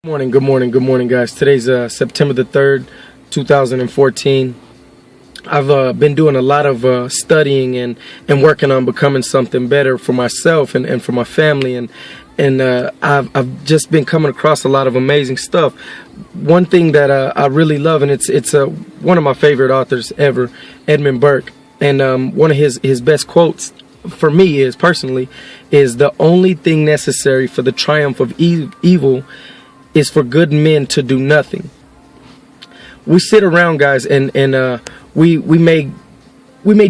Good morning, guys. Today's September the 3rd, 2014. I've been doing a lot of studying and working on becoming something better for myself and for my family, and I've just been coming across a lot of amazing stuff. One thing that I really love, and it's one of my favorite authors ever, Edmund Burke, and one of his best quotes for me is the only thing necessary for the triumph of evil is for good men to do nothing. We sit around, guys, and we may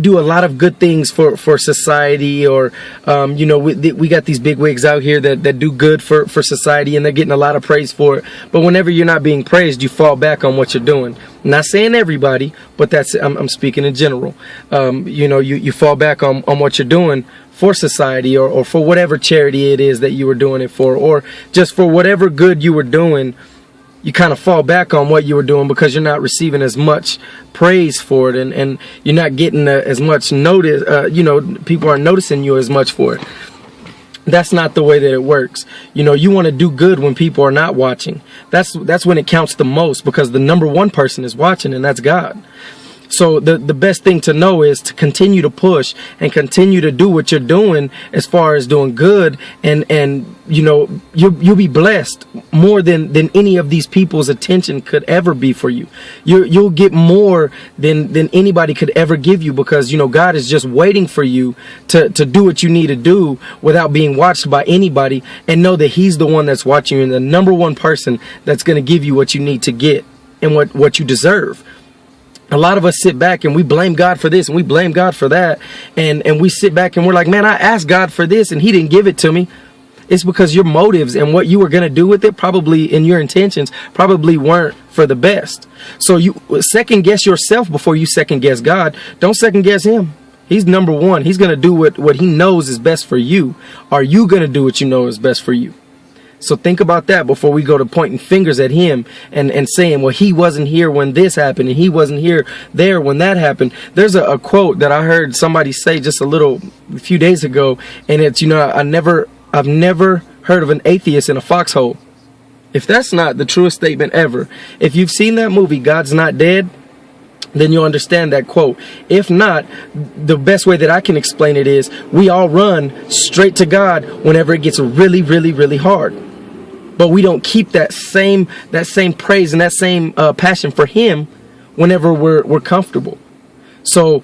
do a lot of good things for society, or we got these big wigs out here that do good for society, and they're getting a lot of praise for it. But whenever you're not being praised, you fall back on what you're doing. I'm not saying everybody, but I'm speaking in general. You fall back on what you're doing for society, or for whatever charity it is that you were doing it for, or just for whatever good you were doing. You kind of fall back on what you were doing because you're not receiving as much praise for it, and you're not getting as much notice. People aren't noticing you as much for it. That's not the way that it works. You want to do good when people are not watching. That's when it counts the most, because the number one person is watching, and that's God. So the best thing to know is to continue to push and continue to do what you're doing as far as doing good, and you'll be blessed more than any of these people's attention could ever be for you. You'll get more than anybody could ever give you, because God is just waiting for you to do what you need to do without being watched by anybody, and know that He's the one that's watching you, and the number one person that's going to give you what you need to get and what you deserve. A lot of us sit back and we blame God for this and we blame God for that, and we sit back and we're like, man, I asked God for this and He didn't give it to me. It's because your motives and what you were going to do with it, probably in your intentions, probably weren't for the best. So you second guess yourself before you second guess God. Don't second guess Him. He's number one. He's going to do what He knows is best for you. Are you going to do what you know is best for you? So think about that before we go to pointing fingers at Him and saying, well, He wasn't here when this happened, and He wasn't there when that happened. There's a quote that I heard somebody say just a few days ago, and it's, I've never heard of an atheist in a foxhole. If that's not the truest statement ever, if you've seen that movie, God's Not Dead, then you'll understand that quote. If not, the best way that I can explain it is we all run straight to God whenever it gets really, really, really hard. But we don't keep that same praise and that same passion for Him whenever we're comfortable. So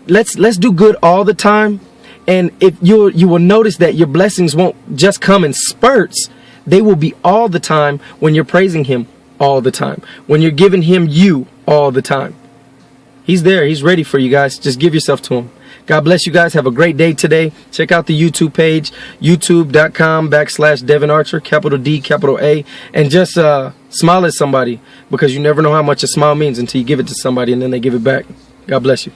let's do good all the time, and if you will notice that your blessings won't just come in spurts. They will be all the time when you're praising Him all the time, when you're giving Him you all the time. He's there. He's ready for you guys. Just give yourself to Him. God bless you guys. Have a great day today. Check out the YouTube page, youtube.com/Devin Archer, capital D, capital A, and just smile at somebody, because you never know how much a smile means until you give it to somebody and then they give it back. God bless you.